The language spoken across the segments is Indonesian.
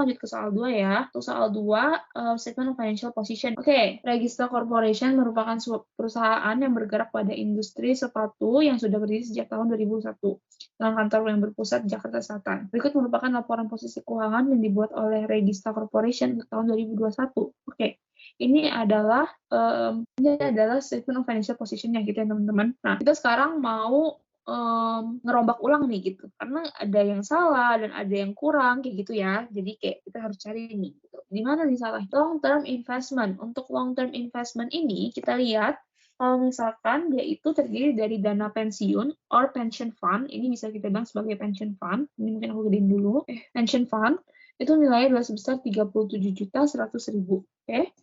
lanjut ke soal 2 ya. Untuk soal 2, Statement of Financial Position. Oke, Regista Corporation merupakan sebuah perusahaan yang bergerak pada industri sepatu yang sudah berdiri sejak tahun 2001 dengan kantor yang berpusat di Jakarta Selatan. Berikut merupakan laporan posisi keuangan yang dibuat oleh Regista Corporation untuk tahun 2021. Oke, ini adalah Statement of Financial Position yang gitu ya teman-teman. Nah, kita sekarang mau ngerombak ulang nih gitu, karena ada yang salah dan ada yang kurang kayak gitu ya, jadi kayak kita harus cari nih gitu. Di mana nih salah? Long term investment. Untuk long term investment ini kita lihat kalau misalkan dia itu terdiri dari dana pensiun or pension fund, ini bisa kita bilang sebagai pension fund. Ini mungkin aku gedein dulu. Pension fund itu nilainya adalah sebesar 37.100.000. Oke.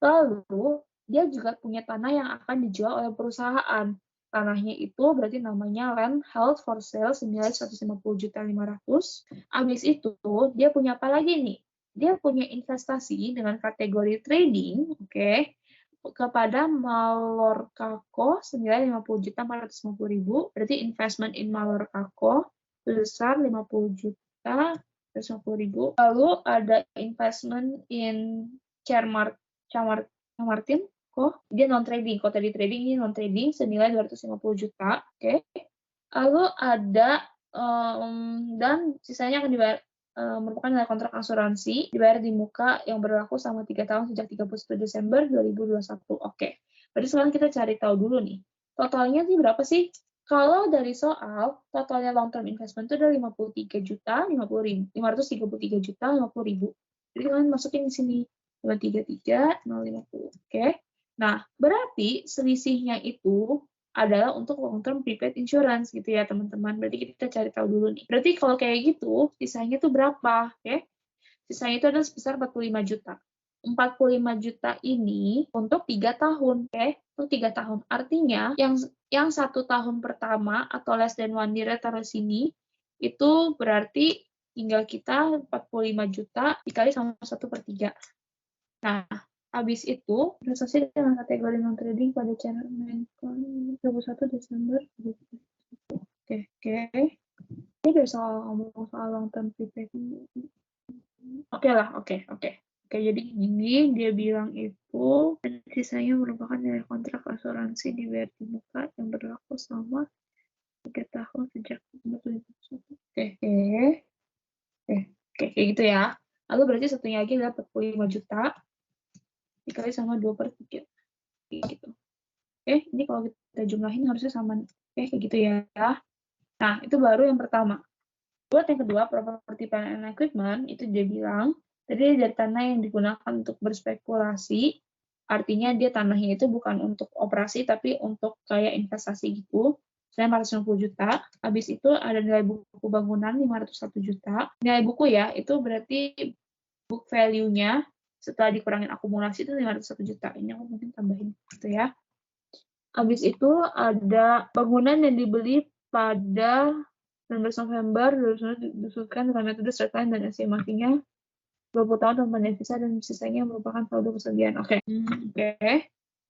Lalu dia juga punya tanah yang akan dijual oleh perusahaan. Tanahnya itu berarti namanya land held for sale senilai 150.500. Habis itu dia punya apa lagi nih? Dia punya investasi dengan kategori trading, oke, kepada Malorcaco senilai 50.450.000. Berarti investment in Malorcaco sebesar 50.450.000. Lalu ada investment in Chamartin. Kok dia non trading, kok tadi trading ini non trading senilai 250 juta, oke. Lalu ada dan sisanya akan dibayar merupakan nilai kontrak asuransi dibayar di muka yang berlaku selama 3 tahun sejak 31 Desember 2021. Oke. Berarti sekarang kita cari tahu dulu nih. Totalnya sih berapa sih? Kalau dari soal, totalnya long term investment itu adalah 533 juta 50.000. Jadi kalian masukin di sini 533.050. Oke. Nah, berarti selisihnya itu adalah untuk long term prepaid insurance gitu ya teman-teman. Berarti kita cari tahu dulu nih. Berarti kalau kayak gitu, sisanya itu berapa? Oke. Sisanya itu adalah sebesar 45 juta. 45 juta ini untuk 3 tahun, oke? Untuk 3 tahun. Artinya yang 1 tahun pertama atau less than 1 year taruh sini itu berarti tinggal kita 45 juta dikali sama 1/3. Nah, habis itu, transaksi dengan kategori non-trading pada channel 21 Desember 2021. Oke. Ini udah ngomong soal long term prepaid. Oke, jadi gini, dia bilang itu, sisanya merupakan nilai kontrak asuransi dibayar di muka yang berlaku selama 3 tahun sejak 2021. Oke, kayak gitu ya. Lalu berarti satunya lagi adalah 45 juta. Dikali sama 2/3 gitu. Oke, ini kalau kita jumlahin harusnya sama. Oke, kayak gitu ya. Nah, itu baru yang pertama. Buat yang kedua, property plant and equipment, itu dia bilang, tadi dari tanah yang digunakan untuk berspekulasi, artinya dia tanahnya itu bukan untuk operasi, tapi untuk kayak investasi gitu, misalnya 450 juta. Habis itu ada nilai buku bangunan 501 juta. Nilai buku ya, itu berarti book value-nya setelah dikurangin akumulasi itu 501 juta. Ini aku mungkin tambahin gitu ya. Habis itu ada bangunan yang dibeli pada 19 November 2019 disusulkan dengan metode straight line dan estimasinya 20 tahun tanpa devisa dan sisanya merupakan saldo kesediaan. Oke.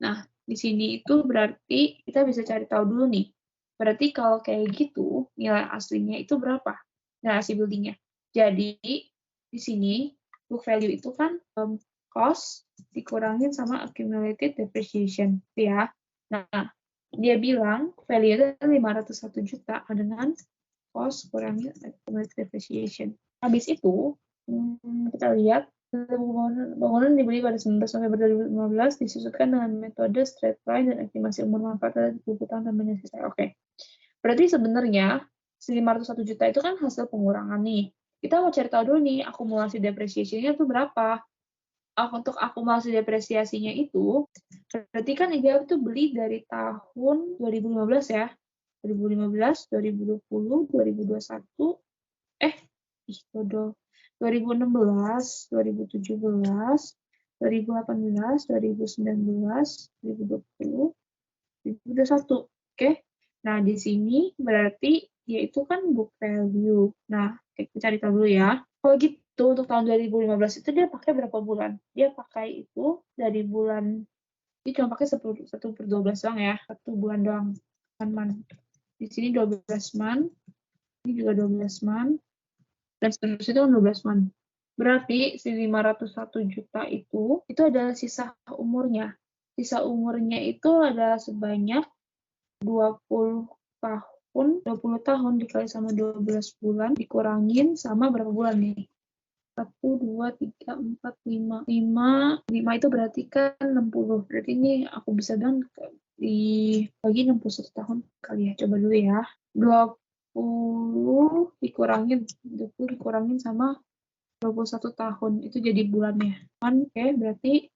Nah, di sini itu berarti kita bisa cari tahu dulu nih. Berarti kalau kayak gitu, nilai aslinya itu berapa? Nilai asli buildingnya. Jadi, di sini book value itu kan cost dikurangin sama accumulated depreciation, ya. Nah, dia bilang value itu 501 juta dengan cost kurangin accumulated depreciation. Habis itu, kita lihat bangunan dibeli pada 19 November 2015 disusutkan dengan metode straight line dan estimasi umur manfaat 20 tahun tambahnya sisa. Oke. Berarti sebenarnya 501 juta itu kan hasil pengurangan nih. Kita mau cari tahu dulu nih akumulasi depresiasinya itu berapa. Untuk akumulasi depresiasinya itu berarti kan dia itu beli dari tahun 2015 ya. 2015, 2020, 2021 2016, 2017, 2018, 2019, 2020, 2021. Oke. Nah, di sini berarti dia itu kan book value. Nah, kita cari tahu dulu ya. Kalau gitu, untuk tahun 2015 itu dia pakai berapa bulan? Dia pakai itu dari bulan, dia cuma pakai 1/12 doang ya. 1 bulan doang. Di sini 12 month. Ini juga 12 month. Dan seterusnya itu kan 12 month. Berarti si 501 juta itu adalah sisa umurnya. Sisa umurnya itu adalah sebanyak 20 tahun, 20 tahun dikali sama 12 bulan, dikurangin sama berapa bulan nih? 1, 2, 3, 4, 5. 5 itu berarti kan 60. Berarti ini aku bisa bilang dibagi 61 tahun kali ya. Coba dulu ya. 20 dikurangin sama 21 tahun. Itu jadi bulannya. Oke, berarti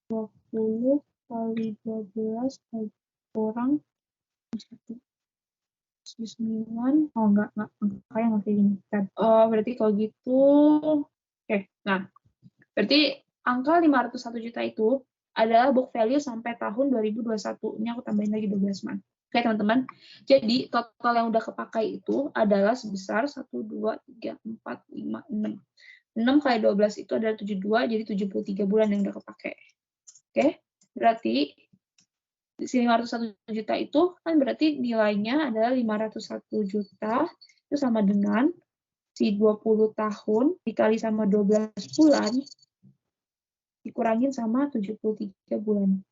20 kali 12 kurang 1. 9. Oh, enggak. Angkanya nggak kayak gini. Berarti kalau gitu, oke. Nah, berarti angka 501 juta itu adalah book value sampai tahun 2021. Ini aku tambahin lagi 12 man. Oke, teman-teman. Jadi, total yang udah kepakai itu adalah sebesar 1, 2, 3, 4, 5, 6. 6 kali 12 itu adalah 72, jadi 73 bulan yang udah kepakai. Oke, berarti si 501 juta itu kan berarti nilainya adalah 501 juta, itu sama dengan si 20 tahun dikali sama 12 bulan, dikurangin sama 73 bulan.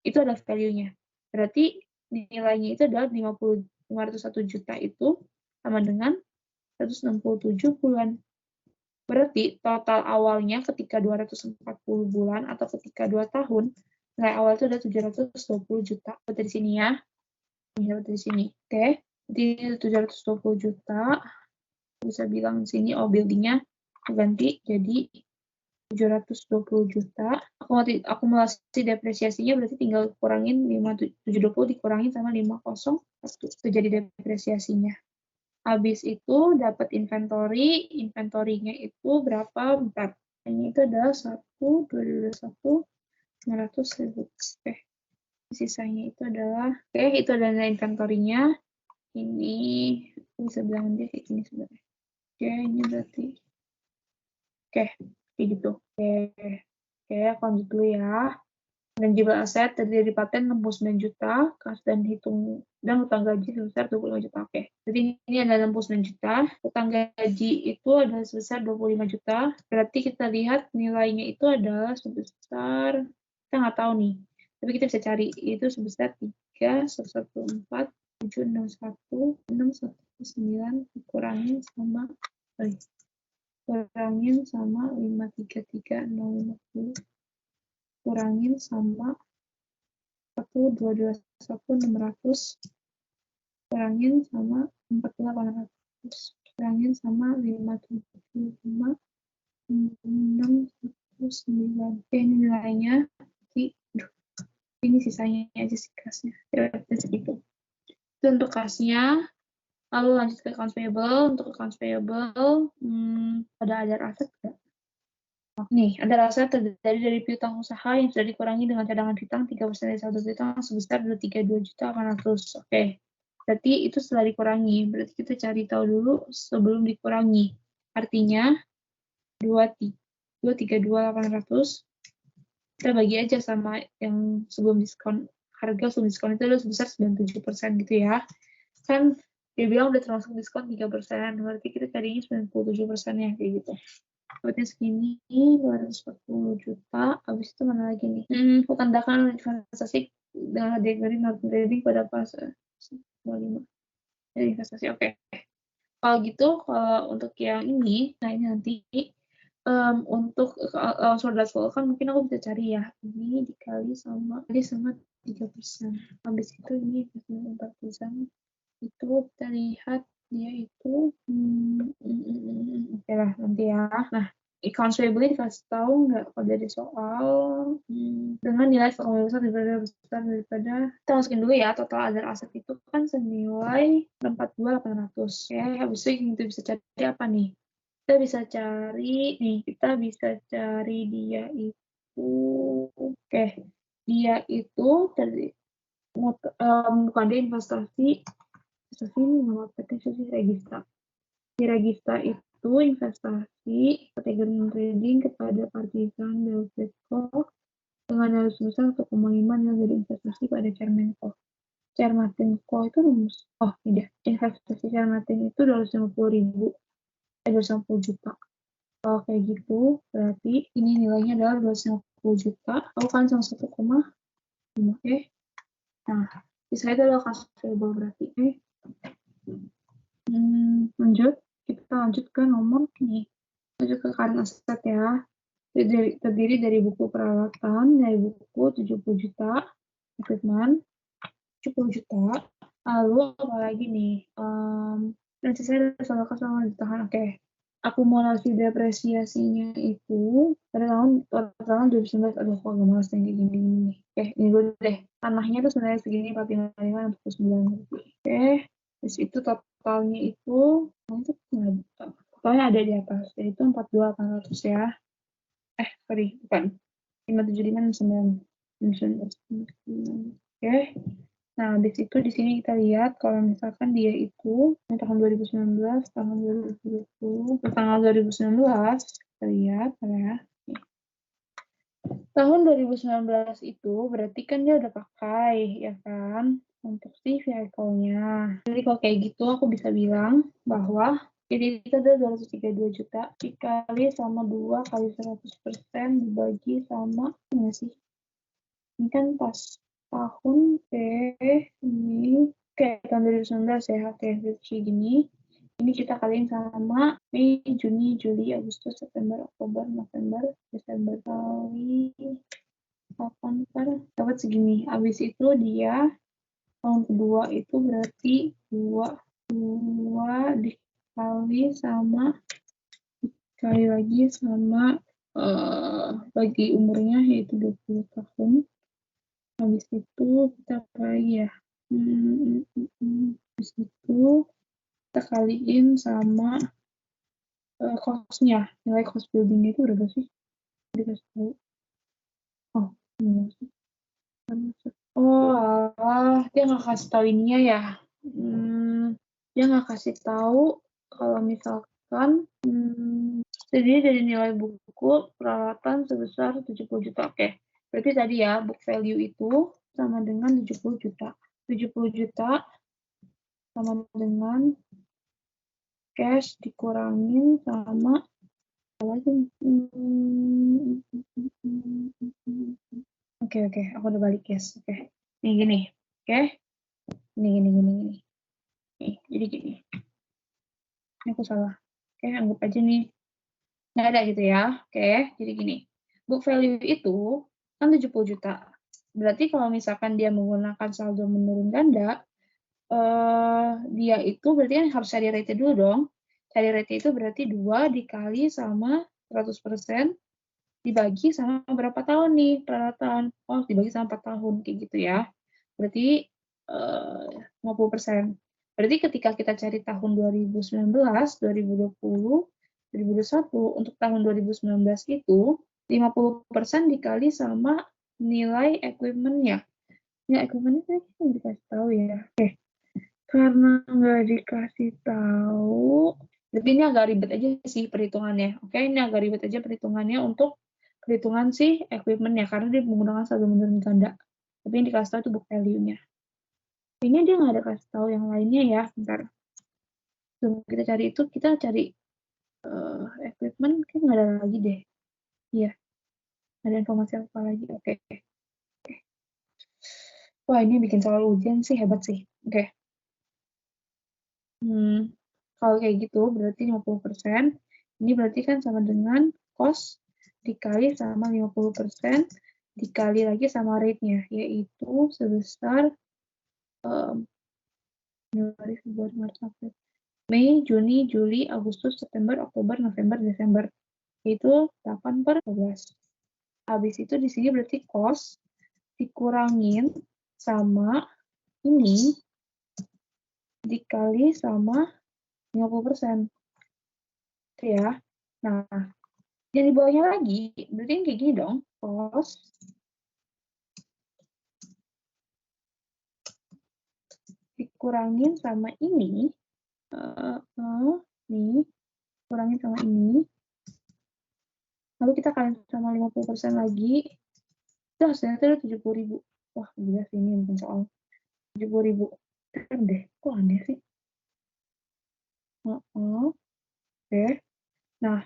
Itu adalah value-nya. Berarti nilainya itu adalah 501 juta itu sama dengan 167 bulan. Berarti total awalnya ketika 240 bulan atau ketika 2 tahun, nilai awal itu ada 720 juta. Dari sini ya. Ini dari sini. Oke. Jadi 720 juta. Bisa bilang di sini buildingnya ganti jadi 720 juta. Akumulasi depresiasinya berarti tinggal kurangin 720 dikurangin sama 501. Itu jadi depresiasinya. Habis itu dapat inventory-nya itu berapa? Bentar. Ini itu adalah 1, 221, 900.000. Oke. Sisanya itu adalah, itu adalah inventory-nya. Ini, bisa bilang dia kayak gini sebenarnya. Oke, ini berarti. Oke, kayak gitu. Oke, aku lanjut dulu ya. Manajeable aset terdiri dari paten 69 juta, kas dan utang gaji sebesar 25 juta. Oke. Jadi ini ada 69 juta, utang gaji itu adalah sebesar 25 juta. Berarti kita lihat nilainya itu adalah sebesar, kita nggak tahu nih, tapi kita bisa cari itu sebesar 3.114.761.619 dikurangin sama 533.050 kurangin sama 1.221.600 kurangin sama 4.800 kurangin sama 575.619. Oke, ini nilainya. Ini sisanya aja sih kasnya. Itu untuk kasnya. Lalu lanjut ke accounts payable. Untuk accounts payable, ada aset nggak? Nih, ada aset terdiri dari piutang usaha yang sudah dikurangi dengan cadangan piutang 3% dari saldo piutang sebesar 232.800. Oke. Berarti itu setelah dikurangi. Berarti kita cari tahu dulu sebelum dikurangi. Artinya 232.800 kita bagi aja sama yang sebelum diskon. Harga sebelum diskon itu adalah sebesar 97% gitu ya. Kan dia bilang udah termasuk diskon 3%. Berarti kita carinya 97%-nya kayak gitu. Berarti segini 240 juta. Habis itu mana lagi nih? Tandakan investasi dengan kategori non trading pada fase 25. Jadi investasi, oke. Kalau gitu, kalau untuk yang ini, nah ini nanti untuk surat kan mungkin aku bisa cari ya. Ini dikali sama 3%. Habis itu ini 4%. Itu kita lihat dia itu oke lah nanti ya. Nah, accounts payable dikasih tahu nggak kalau dari soal dengan nilai formula besar daripada kita masukin dulu ya, total other aset itu kan senilai 42.800. Oke, habis itu kita bisa cari apa nih? Kita bisa cari dia itu, oke, dia itu bukan dia investasi nama PT Regista. Di Regista itu investasi kategori trading kepada Partisan Belpetco dengan nilai sebesar 1,5 nilai dari investasi pada Cermenco. Cermatinco itu ini dia. Investasi Cermatin itu 250 juta. Kalau kayak gitu, berarti ini nilainya adalah 250 juta. Aku kan sama 1,5. Nah, sisa itu adalah cost variable berarti. Lanjut. Kita lanjut ke nomor nih. Lanjut ke current asset ya. Terdiri dari buku peralatan, dari buku 70 juta, equipment, 70 juta. Lalu apa lagi nih? Dan sisanya ada saldo kas selama ditahan. Oke. Akumulasi depresiasinya itu pada tahun 2019. Aduh, kok gak malas yang kayak gini nih. Oke, ini dulu deh. Tanahnya tuh sebenarnya segini 455 Oke. Terus itu totalnya itu totalnya ada di atas, yaitu 42.800 ya. Sorry, bukan. 575 Oke. Nah, habis itu di sini kita lihat kalau misalkan dia itu tahun 2019, tahun 2020, tanggal 2019, kita lihat ya. Tahun 2019 itu berarti kan dia udah pakai, ya kan, untuk si vehicle-nya. Jadi kalau kayak gitu aku bisa bilang bahwa jadi itu ada 232 juta dikali sama 2 kali 100% dibagi sama ini sih. Ini kan pas tahun ini kayak tahun 2019 ya, kayak gini. Ini kita kaliin sama Mei, Juni, Juli, Agustus, September, Oktober, November, Desember kali 8 dapat segini. Habis itu dia tahun kedua itu berarti 2 dikali sama sekali lagi sama bagi umurnya yaitu 20 tahun. Habis itu kita apa lagi ya? Habis itu kita kaliin sama cost-nya. Nilai cost building itu udah berapa sih? Dikasih tahu. Oh, ini sih. Oh, dia nggak kasih tahu ininya ya. Dia nggak kasih tahu kalau misalkan terdiri dari nilai buku peralatan sebesar 70 juta. Oke. Berarti tadi ya, book value itu sama dengan 70 juta. 70 juta sama dengan cash dikurangin sama Oke, aku udah balik cash. Oke. Ini gini. Oke. Ini gini. Nih, jadi gini. Ini aku salah. Oke, anggap aja nih. Nggak ada gitu ya. Oke, jadi gini. Book value itu kan 70 juta. Berarti kalau misalkan dia menggunakan saldo menurun ganda, dia itu berarti kan harus cari rate dulu dong. Cari rate itu berarti 2 dikali sama 100% dibagi sama berapa tahun nih peralatan. Oh, dibagi sama 4 tahun, kayak gitu ya. Berarti 50%. Berarti ketika kita cari tahun 2019, 2020, 2021, untuk tahun 2019 itu 50% dikali sama nilai equipment-nya. Ya, equipment-nya kan dikasih tahu ya. Oke. Karena nggak dikasih tahu, jadi ini agak ribet aja sih perhitungannya. Oke, ini agak ribet aja perhitungannya untuk perhitungan si equipment-nya, karena dia menggunakan saldo menurun ganda. Tapi yang dikasih tahu itu book value-nya. Kayaknya dia nggak ada kasih tahu yang lainnya ya. Bentar. Sebelum kita cari itu, kita cari equipment, kayak nggak ada lagi deh. Iya, ada informasi apa lagi. Oke. Wah, ini bikin soal ujian sih, hebat sih. Oke. Kalau kayak gitu, berarti 50%. Ini berarti kan sama dengan cost dikali sama 50% dikali lagi sama rate-nya, yaitu sebesar Mei, Juni, Juli, Agustus, September, Oktober, November, Desember. Yaitu 8/12. Habis itu di sini berarti cost dikurangin sama ini dikali sama 50%. Itu ya. Nah, yang di bawahnya lagi, berarti kayak gini dong. Cost dikurangin sama ini. Nih, kurangin sama ini. Lalu kita kalian sama 50% lagi. Itu hasilnya itu 70.000. Wah, gila sih ini mungkin soal 70.000. Keren deh. Kok aneh sih? Oke. Nah,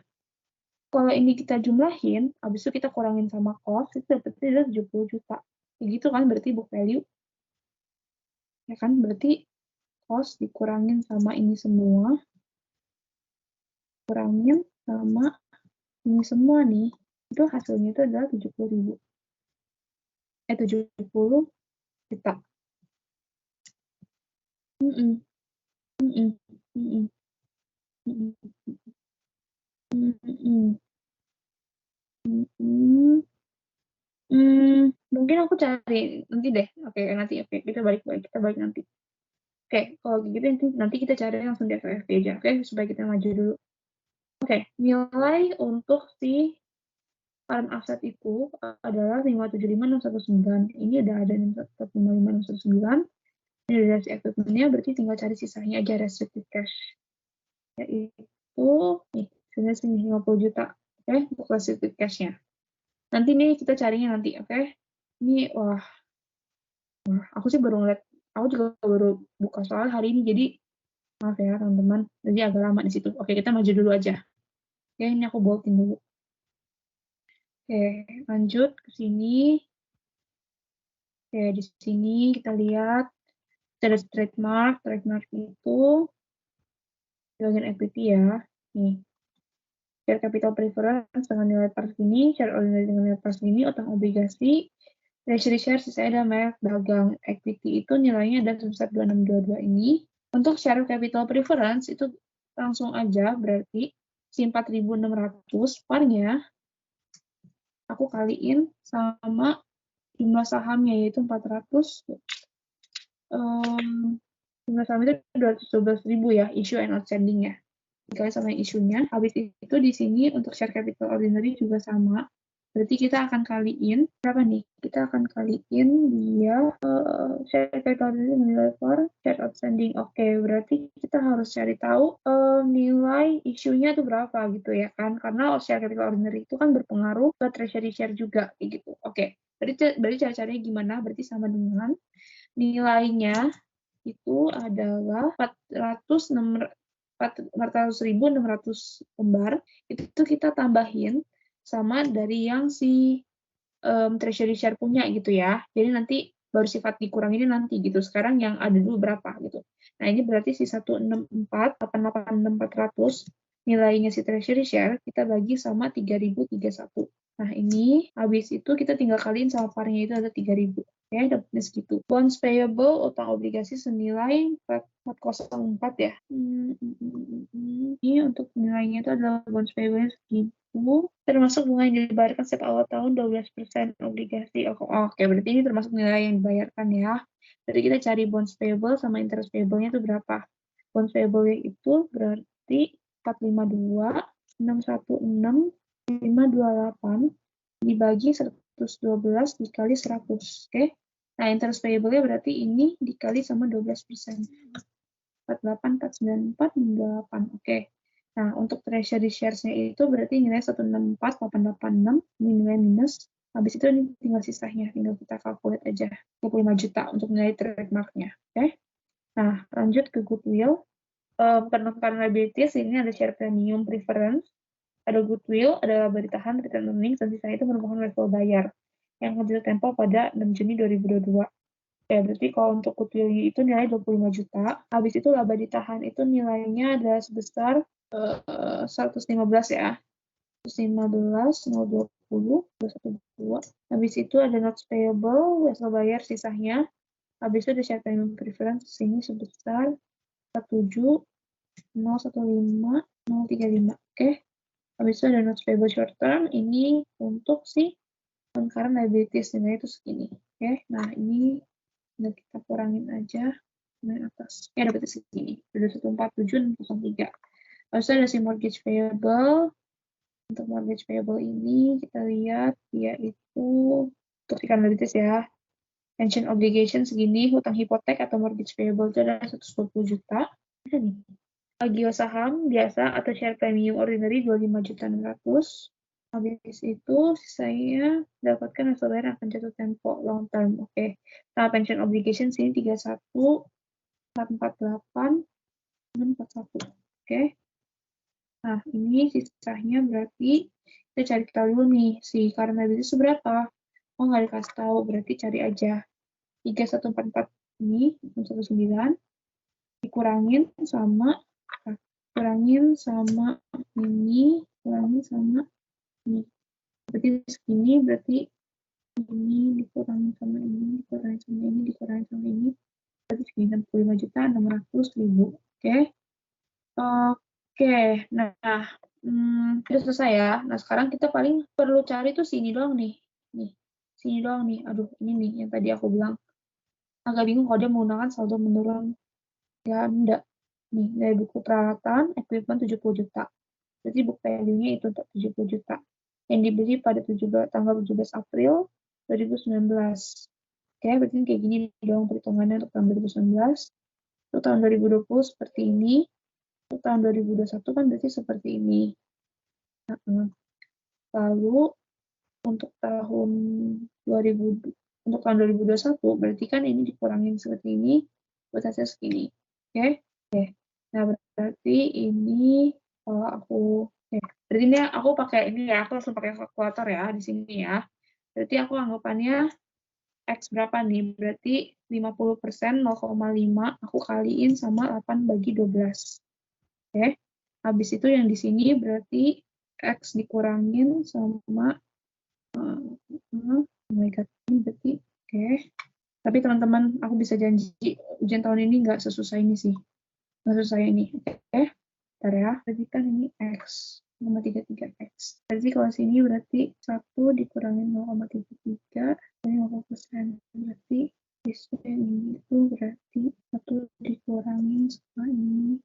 Kalau ini kita jumlahin, habis itu kita kurangin sama cost, itu dapetnya adalah 70 juta. Kayak gitu kan, berarti book value. Ya kan, berarti cost dikurangin sama ini semua, kurangin sama ini semua nih, itu hasilnya itu adalah 70.000. 70 juta. Mm-mm, mm-mm, mm-mm, mm-mm, mm-mm, mm-mm. Mungkin aku cari nanti deh. Oke, nanti oke. Kita balik nanti. Oke, kalau gitu nanti kita cari langsung di FFP aja, oke? Supaya kita maju dulu. Oke, nilai untuk si farm aset itu adalah 575.619. Ini udah ada 575.619. Ini udah si equipment-nya, berarti tinggal cari sisanya aja restricted cash. Yaitu, nih, sini 50 juta. Oke, untuk restricted cash-nya. Nanti nih kita carinya nanti, oke? Ini, wah, aku sih baru ngeliat, aku juga baru buka soal hari ini, jadi maaf ya teman-teman, jadi agak lama di situ. Oke, kita maju dulu aja. Oke, ini aku boltin dulu. Oke, lanjut ke sini. Oke, di sini kita lihat ada trademark. Trademark itu bagian equity ya. Nih, share capital preference dengan nilai par segini, share ordinary dengan nilai par segini, utang obligasi, treasury share sisanya adalah merek dagang. Equity itu nilainya ada sebesar 2622 ini. Untuk share capital preference itu langsung aja berarti si 4.600 parnya aku kaliin sama jumlah sahamnya yaitu 400, jumlah saham itu 212.000 ya, issue and outstanding ya, dikali sama yang isunya. Habis itu di sini untuk share capital ordinary juga sama, berarti kita akan kaliin berapa nih, kita akan kaliin dia share capital ordinary nilai per share outstanding. Oke, berarti kita harus cari tahu nilai isunya itu berapa gitu ya kan, karena share capital ordinary itu kan berpengaruh ke treasury share juga kayak gitu. Oke, berarti cara-caranya gimana, berarti sama dengan nilainya itu adalah 400.600 lembar, itu kita tambahin sama dari yang si treasury share punya gitu ya. Jadi nanti baru sifat dikuranginnya nanti gitu. Sekarang yang ada dulu berapa gitu. Nah, ini berarti si 164.888.400 nilainya si treasury share kita bagi sama 3.031. Nah, ini habis itu kita tinggal kaliin sama parnya itu ada 3.000. Ya, dapatnya segitu. Bonds payable, utang obligasi senilai 404 ya. Ini untuk nilainya itu adalah bonds payable segitu. Termasuk bunga yang dibayarkan setiap awal tahun 12% obligasi. Oke, berarti ini termasuk nilai yang dibayarkan ya. Jadi kita cari bonds payable sama interest payable-nya itu berapa. Bonds payable itu berarti 452, 616, 528 dibagi 112 dikali 100. Oke. Nah, interest payable-nya berarti ini dikali sama 12%. 48, 494, 98. Oke. Nah, untuk treasury shares-nya itu berarti nilai 164.886, ini nilai minus. Habis itu ini tinggal sisanya, tinggal kita calculate aja. 25 juta untuk nilai trademark-nya. Oke. Nah, lanjut ke goodwill. Penukar liabilities, ini ada share premium preference, ada goodwill, ada laba ditahan, return earnings, dan sisanya itu merupakan level bayar yang jatuh tempo pada 6 Juni 2022. Ya, berarti kalau untuk goodwill itu nilai 25 juta. Habis itu laba ditahan itu nilainya ada sebesar 115 ya. 115, 020, 212. Habis itu ada notes payable, wesel bayar sisanya. Habis itu ada share premium preference sini sebesar 17, 015, 035. Oke. Habis itu ada notes payable short term, ini untuk si current liabilities nilainya itu segini. Oke. Nah, ini udah kita kurangin aja yang atas. Ya, dapat segini. Udah 147,03. Habis itu ada si mortgage payable. Untuk mortgage payable ini kita lihat yaitu untuk ikan liabilities ya. Pension obligation segini, hutang hipotek atau mortgage payable itu ada 120 juta. Ada nih. Agio saham biasa atau share premium ordinary 25.600. Habis itu sisanya dapatkan hasil bayar akan jatuh tempo long term. Oke. Nah, pension obligation sini 31, 448, 641. Oke. Nah, ini sisanya berarti kita cari tahu dulu nih, si current liability itu berapa? Oh, nggak dikasih tahu, berarti cari aja. 3144 ini, 19, dikurangin sama ini, kurangin sama ini. Berarti segini, berarti ini dikurangin sama ini, dikurangin sama ini, dikurangin sama ini. Berarti segini 65.600.000. Oke. Oke, nah, udah selesai ya. Nah, sekarang kita paling perlu cari tuh sini doang nih. Nih, sini doang nih. Aduh, ini nih yang tadi aku bilang. Agak bingung kalau dia menggunakan saldo menurun. Ya, enggak. Nih, dari buku peralatan, equipment 70 juta. Jadi book value-nya itu untuk 70 juta. Yang dibeli pada tanggal 17 April 2019. Oke, berarti kayak gini dong perhitungannya untuk tahun 2019. Untuk tahun 2020 seperti ini. Untuk tahun 2021 kan berarti seperti ini. Lalu untuk tahun 2021 berarti kan ini dikurangin seperti ini, buat hasil segini. Oke? Nah, berarti ini kalau aku berarti ini aku pakai ini ya, aku langsung pakai kalkulator ya di sini ya. Berarti aku anggapannya X berapa nih? Berarti 50% 0,5 aku kaliin sama 8 bagi 12. Oke. Habis itu yang di sini berarti X dikurangin sama oh my god, ini berarti oke. Tapi teman-teman, aku bisa janji ujian tahun ini nggak sesusah ini sih. Nggak sesusah ini. Oke. Bentar ya. Berarti kan ini X. 0,33X. Berarti kalau sini berarti 1 dikurangin 0,33 dari 50%. Berarti ini itu berarti 1 dikurangin sama ini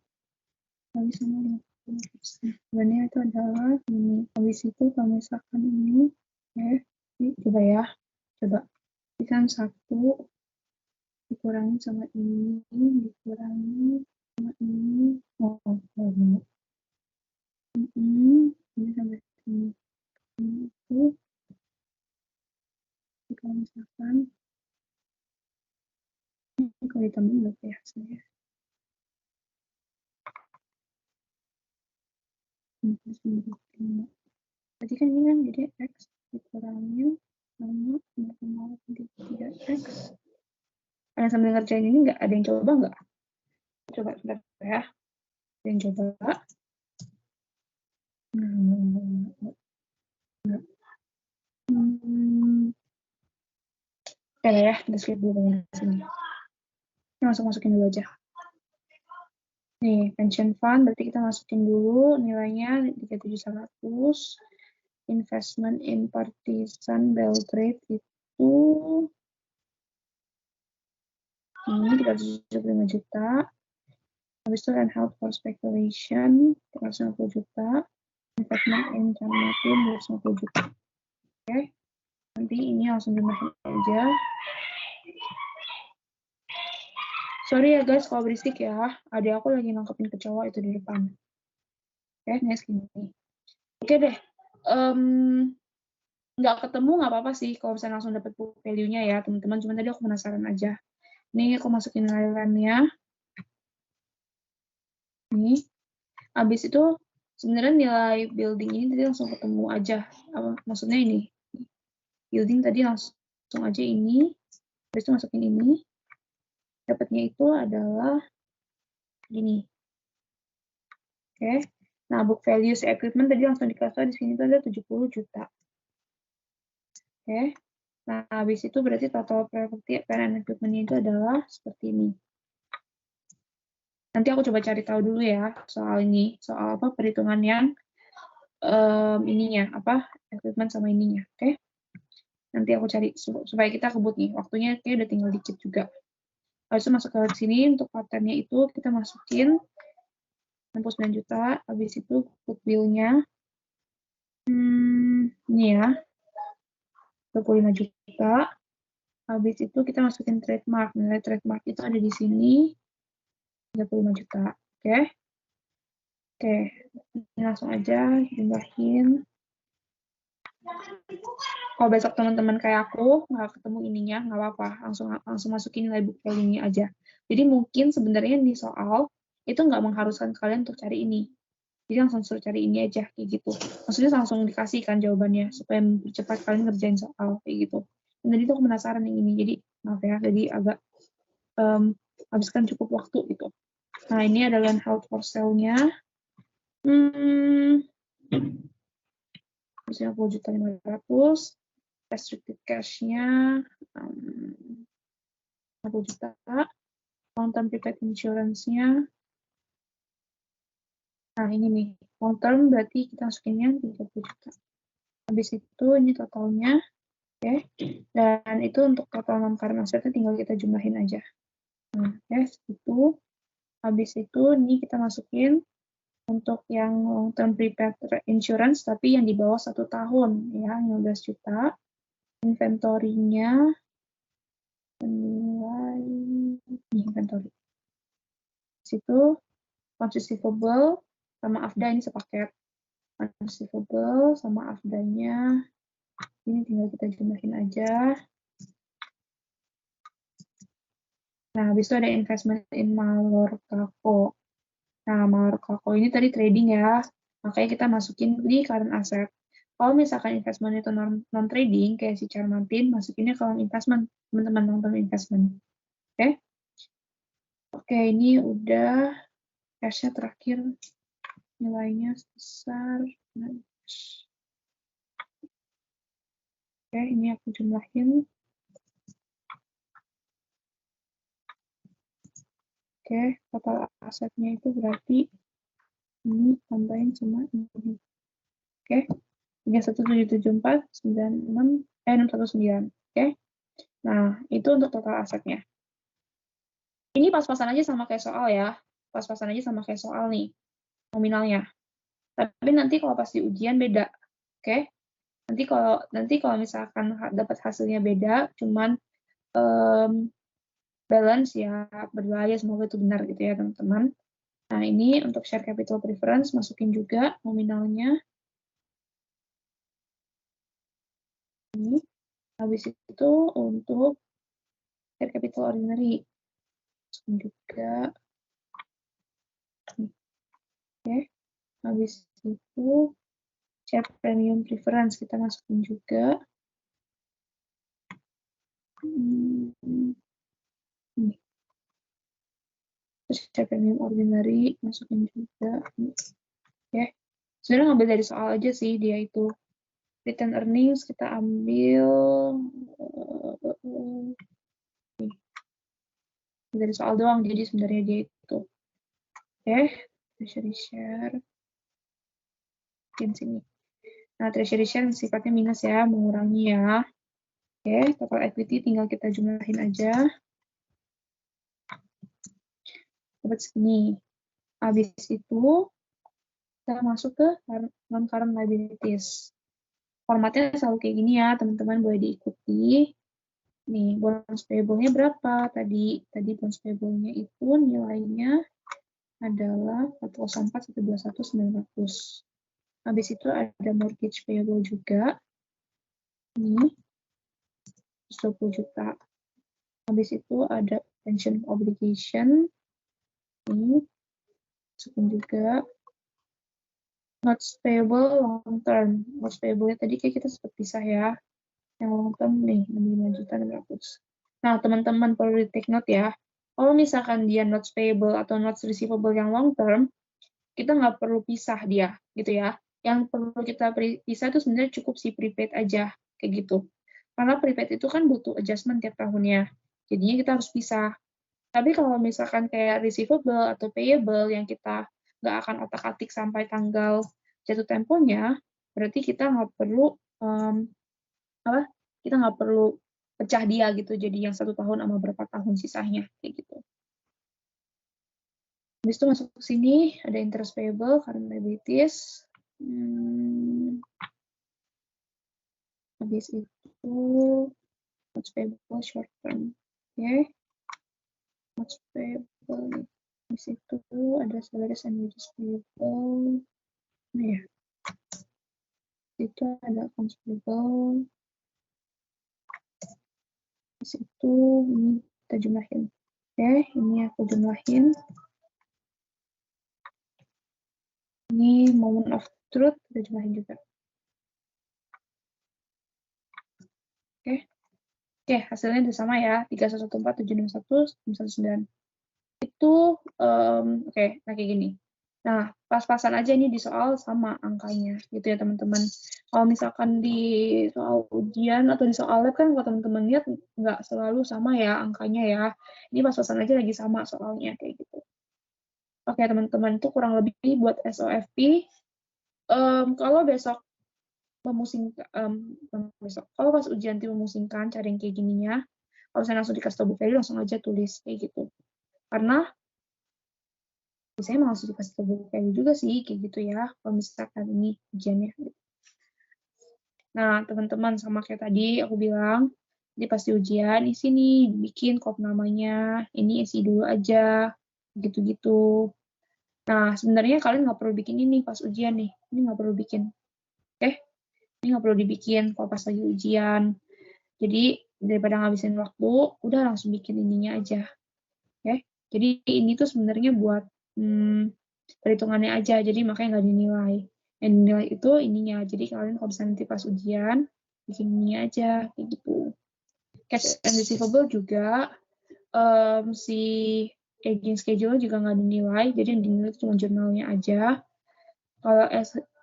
kali sama 50%. Sebenarnya itu adalah ini. Habis itu kalau misalkan ini, coba ya. Coba. Ini kan 1 dikurangi sama ini, dikurangi sama ini. Ini sampai sini. Ini itu kalau misalkan ini kalau ditambahin berapa ya hasilnya? Berarti kan ini kan jadi X dikurangi sama 0,33X. Ada sambil ngerjain ini nggak? Ada yang coba nggak? Coba sebentar ya. Ada yang coba? Ya, kita skip dulu di sini. Kita masukin dulu aja. Nih, pension fund berarti kita masukin dulu nilainya 3.700. Investment in Partisan Belgrade itu ini 375 juta. Habis itu land held for speculation 350 juta. Investment in Canmati 250 juta. Oke. Nanti ini langsung dimakan aja. Sorry ya guys kalau berisik ya. Adik aku lagi nangkepin kecoa itu di depan. Oke, next gini. Oke deh. Nggak ketemu nggak apa-apa sih kalau misalnya langsung dapat book value-nya ya teman-teman. Cuma tadi aku penasaran aja. Ini aku masukin nilai-nilainya. Nih. Habis itu sebenarnya nilai building ini tadi langsung ketemu aja. Maksudnya ini. Building tadi langsung aja ini. Habis itu masukin ini. Dapatnya itu adalah gini. Oke. Nah, book values equipment tadi langsung dikasih di sini tuh ada 70 juta. Oke. Nah, habis itu berarti total property and equipment itu adalah seperti ini. Nanti aku coba cari tahu dulu ya soal ini, soal apa perhitungan yang ininya, apa equipment sama ininya, oke? Nanti aku cari supaya kita kebut nih, waktunya kayak udah tinggal dikit juga. Habis itu masuk ke sini untuk patennya itu kita masukin 69 juta, habis itu goodwill-nya ini ya 25 juta. Habis itu kita masukin trademark. Nilai trademark itu ada di sini 35 juta. Oke. Oke. Ini langsung aja jumlahin. Kalau besok teman-teman kayak aku nggak ketemu ininya, nggak apa-apa. Langsung masukin nilai book value ini aja. Jadi mungkin sebenarnya di soal itu nggak mengharuskan kalian untuk cari ini. Jadi langsung suruh cari ini aja kayak gitu. Maksudnya langsung dikasih kan jawabannya supaya mempercepat kalian ngerjain soal kayak gitu. Dan tadi tuh aku penasaran yang ini, jadi maaf ya, jadi agak habiskan cukup waktu gitu. Nah ini adalah held for sale-nya. Misalnya 10.500.000, restricted cash-nya 50 juta, long term prepaid insurance-nya. Nah ini nih, long term berarti kita masukinnya 30 juta. Habis itu ini totalnya, oke. Dan itu untuk total non-current asset-nya tinggal kita jumlahin aja. Nah, itu. Habis itu ini kita masukin untuk yang long term prepaid insurance tapi yang di bawah 1 tahun ya, 15 juta. Inventory-nya nilai inventory. Situ accounts receivable sama AFDA ini sepaket. Accounts receivable sama AFDA-nya ini tinggal kita jumlahin aja. Nah, habis itu ada investment in Malor Kako. Nah, Malor Kako ini tadi trading ya, makanya kita masukin di current asset. Kalau misalkan investment itu non-trading, kayak si Charmantin, masukinnya kalau investment, teman-teman nonton investment. Oke? Oke, ini udah cash-nya terakhir, nilainya sebesar. Oke, ini aku jumlahin. Oke, total asetnya itu berarti ini tambahin cuma ini. Oke, 31.774.96 Oke. Nah, itu untuk total asetnya. Ini pas-pasan aja sama kayak soal ya. Pas-pasan aja sama kayak soal nih nominalnya. Tapi nanti kalau pas di ujian beda. Oke. Nanti kalau misalkan dapat hasilnya beda, cuman balance ya berdoa ya semoga itu benar gitu ya teman-teman. Nah, ini untuk share capital preference masukin juga nominalnya. Ini. Habis itu untuk share capital ordinary masukin juga. Oke. Habis itu share premium preference kita masukin juga. Ini. Terus share premium ordinary masukin juga. Oke. Sebenarnya ngambil dari soal aja sih dia itu. Return earnings kita ambil dari soal doang, jadi sebenarnya dia itu. Oke, treasury share. Di sini. Nah, treasury share sifatnya minus ya, mengurangi ya. Oke, total equity tinggal kita jumlahin aja. Dapat segini. Habis itu, kita masuk ke non-current liabilities. Formatnya selalu kayak gini ya, teman-teman boleh diikuti. Nih, bonus payable-nya berapa? Tadi bonus payable-nya itu nilainya adalah 404.121.900. Habis itu ada mortgage payable juga. Ini 20 juta. Habis itu ada pension obligation. Ini masukin juga. Notes payable long term. Notes payable-nya tadi kayak kita sempat pisah ya. Yang long term nih 65.600. Nah, teman-teman perlu di take note ya. Kalau misalkan dia notes payable atau notes receivable yang long term, kita nggak perlu pisah dia, gitu ya. Yang perlu kita pisah itu sebenarnya cukup si prepaid aja, kayak gitu. Karena prepaid itu kan butuh adjustment tiap tahunnya. Jadinya kita harus pisah. Tapi kalau misalkan kayak receivable atau payable yang kita nggak akan otak-atik sampai tanggal jatuh temponya, berarti kita nggak perlu kita nggak perlu pecah dia gitu, jadi yang 1 tahun sama berapa tahun sisanya, kayak gitu. Habis itu masuk ke sini, ada interest payable, current liabilities. Habis itu, notes payable short term. Oke. Notes payable. Habis itu ada salaries and wages payable. Nah ya. Itu ada accounts payable. Habis itu, ini kita jumlahin. Oke, ini aku jumlahin. Ini moment of truth kita jumlahin juga. Oke, hasilnya udah sama ya, 3147619. Itu oke, nah kayak gini. Nah, pas-pasan aja nih di soal sama angkanya gitu ya teman-teman. Kalau misalkan di soal ujian atau di soal lab kan kalau teman-teman lihat nggak selalu sama ya angkanya ya. Ini pas-pasan aja lagi sama soalnya kayak gitu. Oke teman-teman, itu kurang lebih buat SOFP. Kalau besok memusingkan, kalau pas ujian nanti memusingkan cari yang kayak gininya, kalau saya langsung dikasih tahu Bu Feli langsung aja tulis kayak gitu. Karena saya emang langsung dikasih tahu Bu Feli juga sih kayak gitu ya, kalau misalkan ini ujiannya. Nah, teman-teman sama kayak tadi aku bilang, ini pasti ujian, isi nih, bikin kop namanya, ini isi dulu aja, gitu-gitu. Nah, sebenarnya kalian nggak perlu bikin ini pas ujian nih, ini nggak perlu bikin. Oke? Ini nggak perlu dibikin kalau pas lagi ujian. Jadi, daripada ngabisin waktu, udah langsung bikin ininya aja. Oke? Jadi, ini tuh sebenarnya buat perhitungannya aja, jadi makanya nggak dinilai. Yang dinilai itu ininya, jadi kalian kalau bisa nanti pas ujian, bikin ini aja, kayak gitu. Cash and receivable juga, si aging schedule juga nggak dinilai, jadi yang dinilai cuma jurnalnya aja. Kalau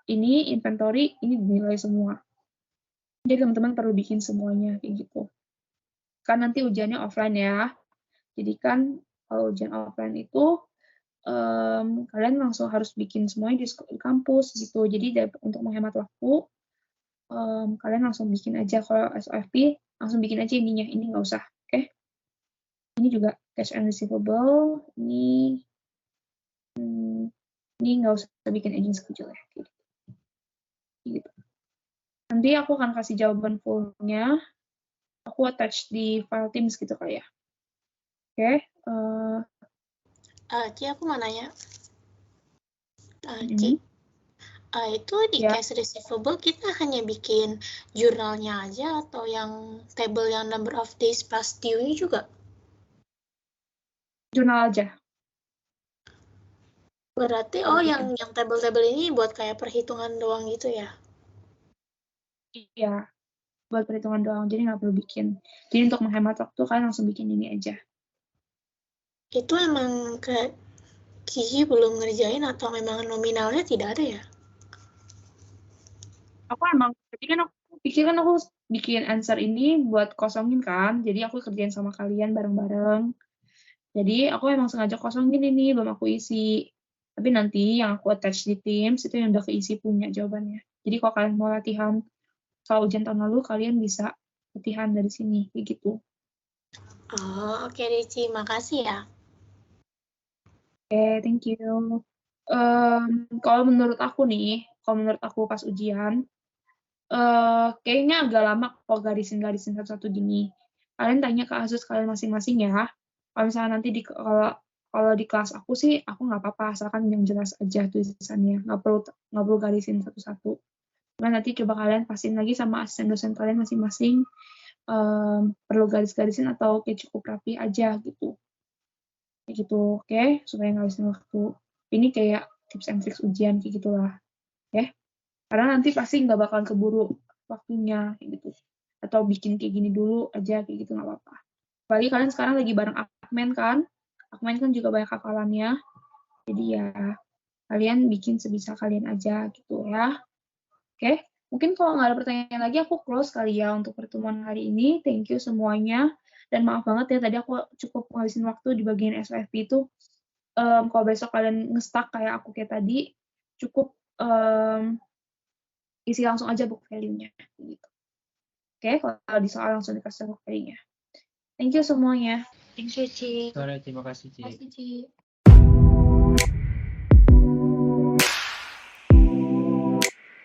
ini inventory, ini dinilai semua. Jadi teman-teman perlu bikin semuanya, kayak gitu. Kan nanti ujiannya offline ya, jadi kan kalau ujian offline itu, kalian langsung harus bikin semuanya di kampus gitu. Jadi untuk menghemat waktu, kalian langsung bikin aja. Kalau SOFP langsung bikin aja ininya, ini nggak usah. Oke? Ini juga cash and receivable. Ini nggak usah bikin aging schedule ya. Gitu. Nanti aku akan kasih jawaban full-nya. Aku attach di file Teams gitu kali ya. Oke? Ci, aku mau nanya. Ci, itu di cash receivable kita hanya bikin jurnalnya aja atau yang table yang number of days past due-nya juga? Jurnal aja. Berarti yang table-table ini buat kayak perhitungan doang gitu ya? Iya, buat perhitungan doang, jadi nggak perlu bikin. Jadi untuk menghemat waktu, kalian langsung bikin ini aja. Itu emang kayak Cici belum ngerjain atau memang nominalnya tidak ada ya? Aku emang, tapi kan aku pikir kan aku bikin answer ini buat kosongin kan, jadi aku kerjain sama kalian bareng-bareng. Jadi aku emang sengaja kosongin ini, belum aku isi. Tapi nanti yang aku attach di Teams, itu yang udah keisi punya jawabannya. Jadi kalau kalian mau latihan soal ujian tahun lalu, kalian bisa latihan dari sini, kayak gitu. Oh, oke deh, Ci. Makasih ya. Oke, thank you. Kalau menurut aku nih, kalau menurut aku pas ujian, kayaknya agak lama kalau garisin-garisin satu-satu gini. Kalian tanya ke Asus kalian masing-masing ya. Kalau misalnya nanti kalau di kelas aku sih, aku nggak apa-apa, asalkan yang jelas aja tulisannya. Nggak perlu garisin satu-satu. Nah, nanti coba kalian pastiin lagi sama asisten dosen kalian masing-masing, perlu garis-garisin atau kayak cukup rapi aja gitu. Kayak gitu, oke? Supaya nggak habisin waktu. Ini kayak tips and tricks ujian, kayak gitulah. Oke? Karena nanti pasti nggak bakalan keburu waktunya, kayak gitu. Atau bikin kayak gini dulu aja, kayak gitu, nggak apa-apa. Apalagi kalian sekarang lagi bareng Akmen kan? Akmen kan juga banyak hafalannya. Jadi ya, kalian bikin sebisa kalian aja, gitu ya. Oke? Mungkin kalau nggak ada pertanyaan lagi, aku close kali ya untuk pertemuan hari ini. Thank you semuanya. Dan maaf banget ya, tadi aku cukup ngabisin waktu di bagian SOFP itu. Kalau besok kalian nge-stuck kayak aku kayak tadi, cukup isi langsung aja book value-nya. Gitu. Oke, kalau di soal langsung dikasih book value-nya. Thank you semuanya. Thank you, Ci. Sore, terima kasih, Ci. Terima kasih, Ci.